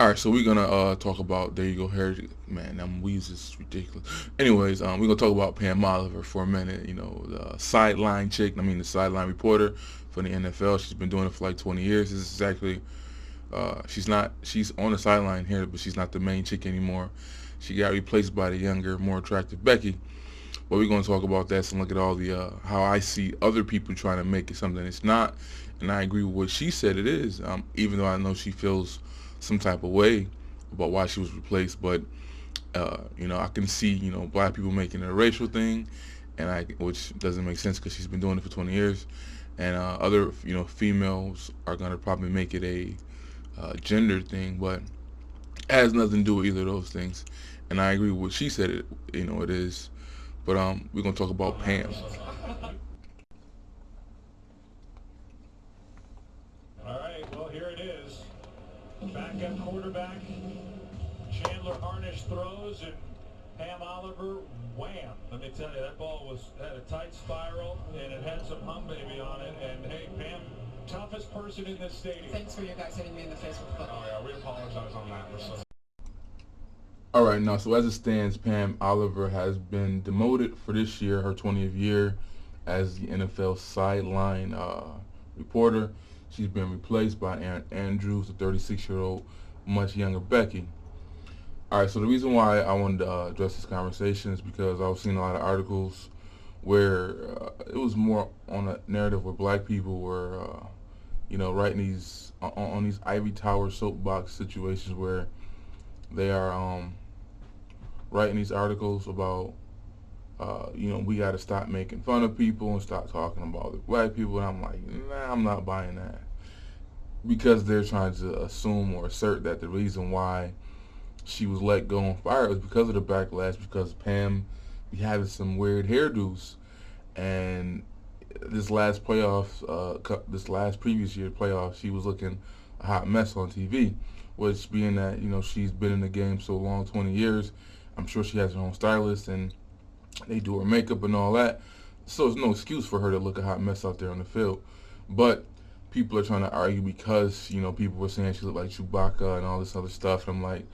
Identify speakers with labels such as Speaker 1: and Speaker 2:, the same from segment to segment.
Speaker 1: All right, so we're gonna talk about there you go heritage. Man, that wheeze is ridiculous. Anyways, we're gonna talk about Pam Oliver for a minute. You know, the sideline chick. I mean, the sideline reporter for the NFL. She's been doing it for like 20 years. This is actually she's on the sideline here, but she's not the main chick anymore. She got replaced by the younger, more attractive Becky. But we're gonna talk about that and look at all the how I see other people trying to make it something it's not, and I agree with what she said it is. Even though I know she feels some type of way about why she was replaced, but I can see black people making it a racial thing, and which doesn't make sense because she's been doing it for 20 years, and other females are gonna probably make it a gender thing, but it has nothing to do with either of those things. And I agree with what she said it is. But we're gonna talk about Pam.
Speaker 2: All right, well, here it is. Backup quarterback. Chandler Harnish throws, and Pam Oliver, wham. Let me tell you, that ball had a tight spiral, and it had some hum baby on it. And, hey, Pam, toughest person in this stadium.
Speaker 3: Thanks for you guys hitting me in the face with the football.
Speaker 2: Oh, yeah, we apologize on that. We're so
Speaker 1: All right, now so as it stands, Pam Oliver has been demoted for this year, her 20th year as the NFL sideline reporter. She's been replaced by Aaron Andrews, the 36-year-old, much younger Becky. All right, so the reason why I wanted to address this conversation is because I was seeing a lot of articles where it was more on a narrative where black people were, writing these on these Ivy Tower soapbox situations where they are writing these articles about, we got to stop making fun of people and stop talking about the black people. And I'm like, nah, I'm not buying that, because they're trying to assume or assert that the reason why she was let go and fired was because of the backlash, because Pam be having some weird hairdos, and this last previous year playoffs, she was looking a hot mess on TV. Which, being that she's been in the game so long, 20 years, I'm sure she has her own stylist and they do her makeup and all that. So there's no excuse for her to look a hot mess out there on the field. But people are trying to argue because people were saying she looked like Chewbacca and all this other stuff. And I'm like,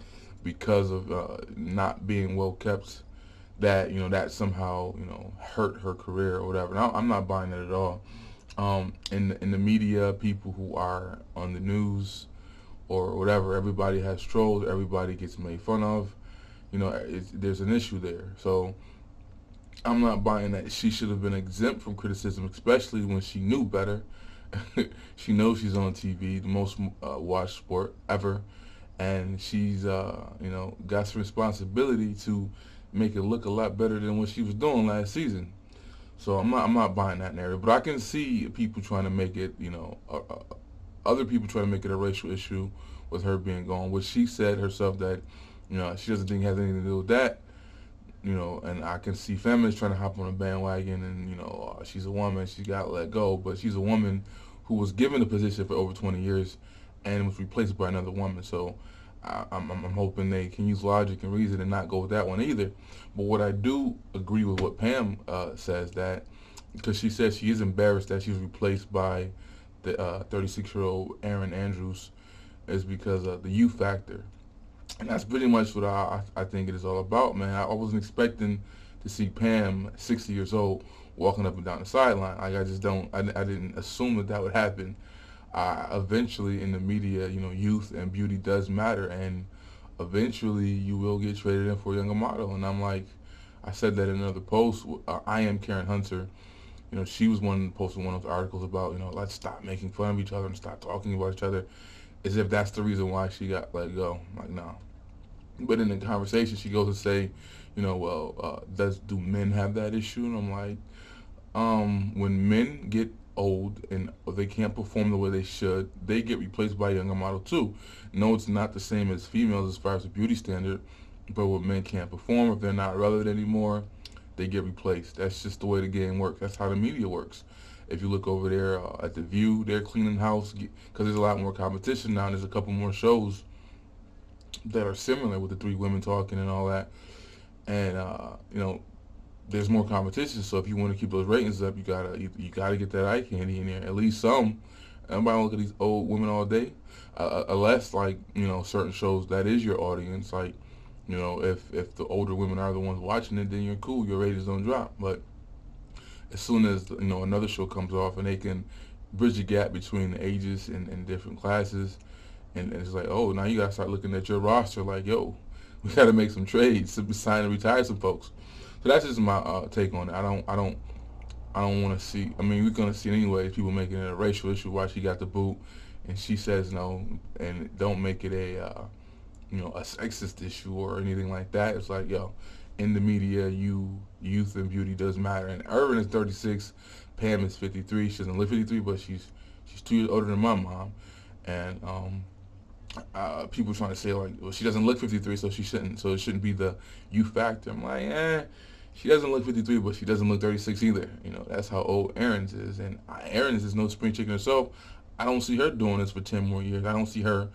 Speaker 1: because of not being well kept, that that somehow hurt her career or whatever. Now, I'm not buying that at all. In the media, people who are on the news or whatever, everybody has trolls, everybody gets made fun of. There's an issue there. So I'm not buying that she should have been exempt from criticism, especially when she knew better. She knows she's on TV, the most watched sport ever, and she's got some responsibility to make it look a lot better than what she was doing last season. So I'm not buying that narrative, but I can see people trying to make it, other people trying to make it a racial issue with her being gone, which she said herself that, she doesn't think it has anything to do with that, and I can see feminists trying to hop on a bandwagon and, she's a woman, she got let go, but she's a woman who was given the position for over 20 years and was replaced by another woman. So I'm hoping they can use logic and reason and not go with that one either. But what I do agree with what Pam says, that because she says she is embarrassed that she was replaced by the 36-year-old Aaron Andrews, is because of the youth factor. And that's pretty much what I think it is all about, man. I wasn't expecting to see Pam, 60 years old, walking up and down the sideline. Like, I just don't, I didn't assume that would happen. Eventually, in the media, youth and beauty does matter, and eventually you will get traded in for a younger model. And I'm like, I said that in another post. I am Karen Hunter. She was one who posted one of those articles about, let's stop making fun of each other and stop talking about each other, as if that's the reason why she got let go. I'm like, no. But in the conversation, she goes to say, do men have that issue? And I'm like, when men get old and they can't perform the way they should, they get replaced by a younger model too. No, it's not the same as females as far as the beauty standard, but when men can't perform, if they're not relevant anymore, they get replaced. That's just the way the game works. That's how the media works. If you look over there at The View, they're cleaning house because there's a lot more competition now. There's a couple more shows that are similar with the three women talking and all that. And, there's more competition. So if you want to keep those ratings up, you gotta get that eye candy in there, at least some. Nobody look at these old women all day, unless like certain shows that is your audience. Like if the older women are the ones watching it, then you're cool. Your ratings don't drop. But as soon as another show comes off and they can bridge the gap between the ages and different classes, and it's like, oh, now you gotta start looking at your roster like, yo, we gotta make some trades to sign and retire some folks. So that's just my take on it. I don't want to see. I mean, we're gonna see it anyway. People making it a racial issue. Why she got the boot, and she says no, and don't make it a a sexist issue or anything like that. It's like, yo, in the media, youth and beauty does matter. And Irvin is 36, Pam is 53. She doesn't live 53, but she's 2 years older than my mom. And people trying to say like, well, she doesn't look 53, so she shouldn't. So it shouldn't be the youth factor. I'm like, she doesn't look 53, but she doesn't look 36 either. That's how old Aaron's is. And Aaron's is no spring chicken herself. I don't see her doing this for 10 more years. I don't see her,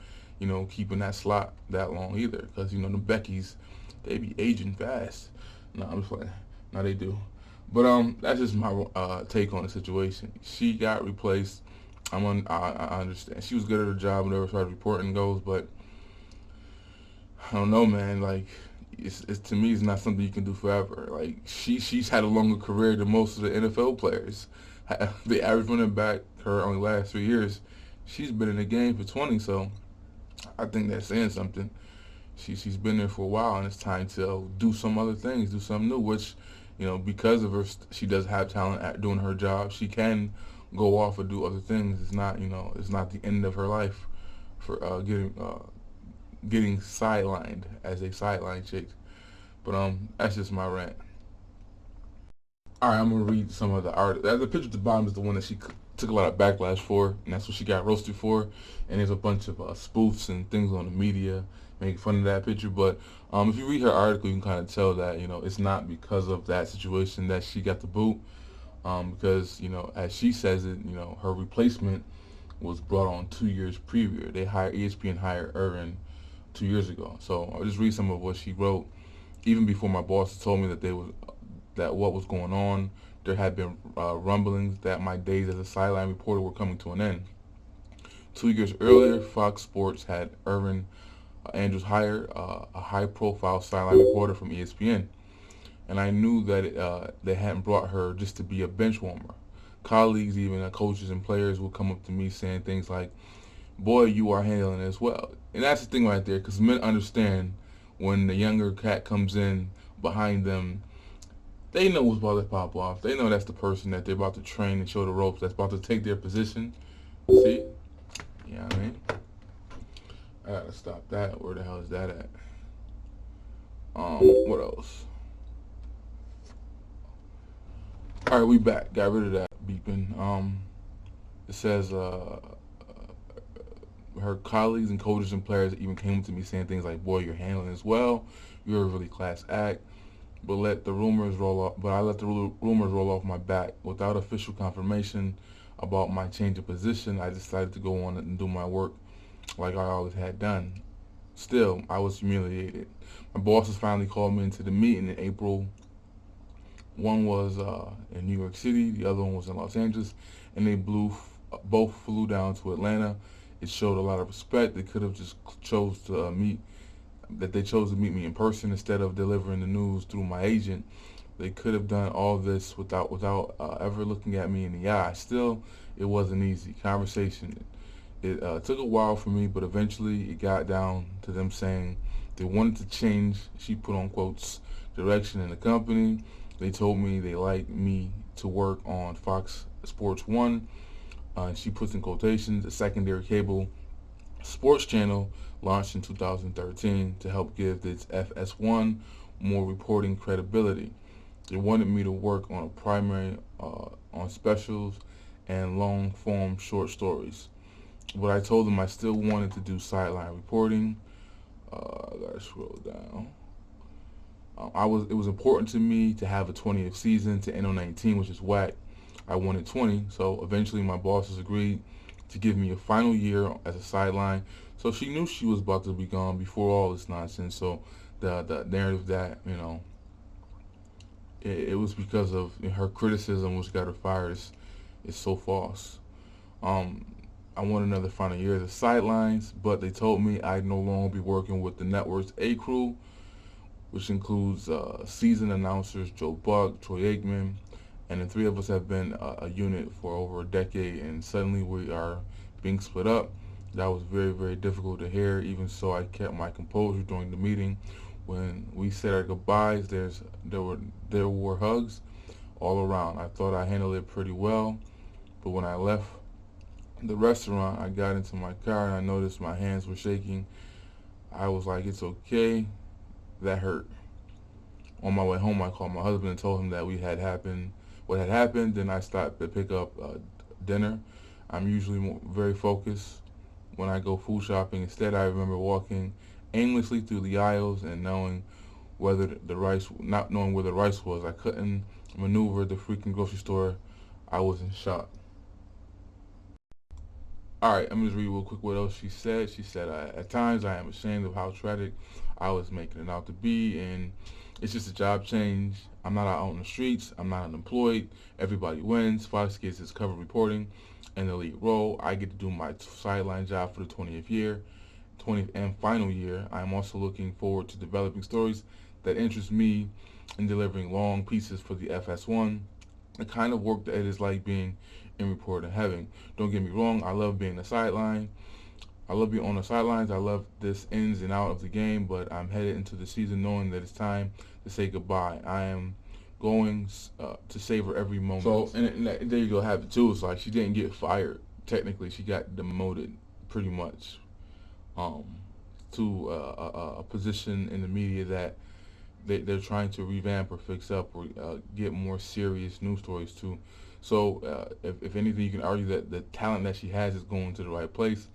Speaker 1: keeping that slot that long either. Because, the Beckys, they be aging fast. No, I'm just playing. No, they do. But that's just my take on the situation. She got replaced. I understand. She was good at her job whenever as far as reporting goes, but I don't know, man. Like, it's to me, it's not something you can do forever. Like, she's had a longer career than most of the NFL players. The average running back, her only last 3 years, she's been in the game for 20. So I think that's saying something. She's been there for a while, and it's time to do some other things, do something new. Which, because of her, she does have talent at doing her job. She can go off and do other things. It's not, it's not the end of her life for getting sidelined as a sideline chick. But that's just my rant. All right, I'm gonna read some of the art. The picture at the bottom is the one that she took a lot of backlash for, and that's what she got roasted for. And there's a bunch of spoofs and things on the media making fun of that picture. But if you read her article, you can kind of tell that it's not because of that situation that she got the boot. Because as she says it, her replacement was brought on 2 years previous. ESPN hired Irvin 2 years ago. So I'll just read some of what she wrote. Even before my boss told me that what was going on, there had been rumblings that my days as a sideline reporter were coming to an end. 2 years earlier, Fox Sports had Irvin Andrews hire a high-profile sideline reporter from ESPN. And I knew that they hadn't brought her just to be a bench warmer. Colleagues, even coaches and players, would come up to me saying things like, boy, you are handling it as well. And that's the thing right there, because men understand when the younger cat comes in behind them, they know what's about to pop off. They know that's the person that they're about to train and show the ropes, that's about to take their position. See? Yeah, what I mean? I gotta stop that. Where the hell is that at? What else? All right, we back. Got rid of that beeping. It says her colleagues and coaches and players even came to me saying things like, "Boy, you're handling this well. You're a really class act." But I let the rumors roll off my back without official confirmation about my change of position. I decided to go on and do my work like I always had done. Still, I was humiliated. My bosses finally called me into the meeting in April. One was in New York City, the other one was in Los Angeles, and they both flew down to Atlanta. It showed a lot of respect. They could have just chose to meet me in person instead of delivering the news through my agent. They could have done all this without ever looking at me in the eye. Still, it wasn't easy. Conversation. It took a while for me, but eventually it got down to them saying they wanted to change, she put on quotes, direction in the company. They told me they liked me to work on Fox Sports 1. She puts in quotations, a secondary cable sports channel launched in 2013 to help give its FS1 more reporting credibility. They wanted me to work on a primary on specials and long-form short stories. But I told them I still wanted to do sideline reporting. I gotta scroll down. It was important to me to have a 20th season to end on 19, which is whack. I wanted 20, so eventually my bosses agreed to give me a final year as a sideline. So she knew she was about to be gone before all this nonsense. So the narrative that it was because of her criticism which got her fired is so false. I want another final year as a sidelines, but they told me I'd no longer be working with the network's A crew, which includes seasoned announcers Joe Buck, Troy Aikman, and the three of us have been a unit for over a decade, and suddenly we are being split up. That was very, very difficult to hear. Even so, I kept my composure during the meeting. When we said our goodbyes, there were hugs all around. I thought I handled it pretty well, but when I left the restaurant, I got into my car and I noticed my hands were shaking. I was like, "It's okay." That hurt. On my way home, I called my husband and told him that what had happened. Then I stopped to pick up dinner. I'm usually very focused when I go food shopping. Instead, I remember walking aimlessly through the aisles and not knowing where the rice was. I couldn't maneuver the freaking grocery store. I was in shock. Alright, I'm going to read real quick what else she said. She said, at times I am ashamed of how tragic I was making it out to be, and it's just a job change. I'm not out on the streets. I'm not unemployed. Everybody wins. Fox gets its cover reporting and the lead role. I get to do my sideline job for the 20th and final year. I am also looking forward to developing stories that interest me and delivering long pieces for the FS1. The kind of work that it is like being in reporting heaven. Don't get me wrong, I love being a sideline. I love being on the sidelines. I love this ins and out of the game, but I'm headed into the season knowing that it's time to say goodbye. I am going to savor every moment. So, and there you go, have it too. It's like she didn't get fired. Technically, she got demoted, pretty much, to a position in the media that they're trying to revamp or fix up or get more serious news stories to. So, if anything, you can argue that the talent that she has is going to the right place,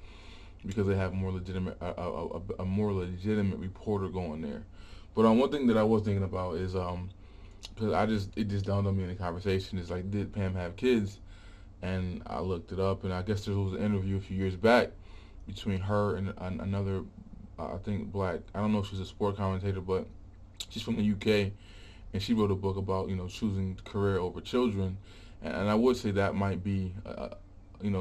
Speaker 1: because they have more legitimate, a more legitimate reporter going there. But one thing that I was thinking about is, because it just dawned on me in the conversation, is like, did Pam have kids? And I looked it up, and I guess there was an interview a few years back between her and another, I think, black. I don't know if she's a sport commentator, but she's from the UK, and she wrote a book about choosing career over children, and I would say that might be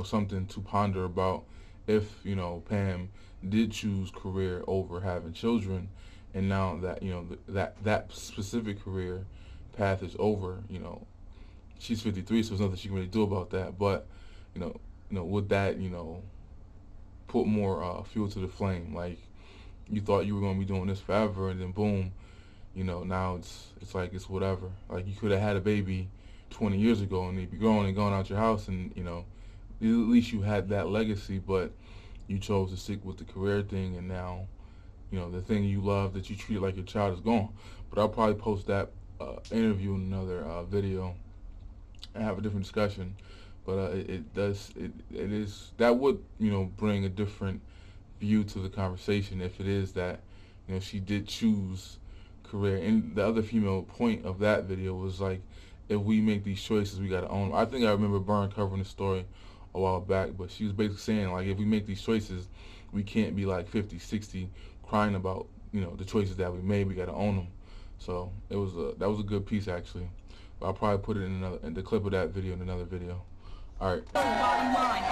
Speaker 1: something to ponder about. If Pam did choose career over having children, and now that that specific career path is over, she's 53, so there's nothing she can really do about that. But would that put more fuel to the flame? Like, you thought you were going to be doing this forever, and then boom, now it's like it's whatever. Like, you could have had a baby 20 years ago, and they'd be growing and going out your house, and at least you had that legacy, but you chose to stick with the career thing, and now, the thing you love that you treat like your child is gone. But I'll probably post that interview in another video and have a different discussion. But it is that would bring a different view to the conversation if it is that she did choose career. And the other female point of that video was like, if we make these choices, we got to own them. I think I remember Byrne covering the story a while back, but she was basically saying, like, if we make these choices, we can't be like 50, 60 crying about the choices that we made. We got to own them. So that was a good piece, actually. But I'll probably put it in the clip of that video in another video. All right.
Speaker 4: Bottom line,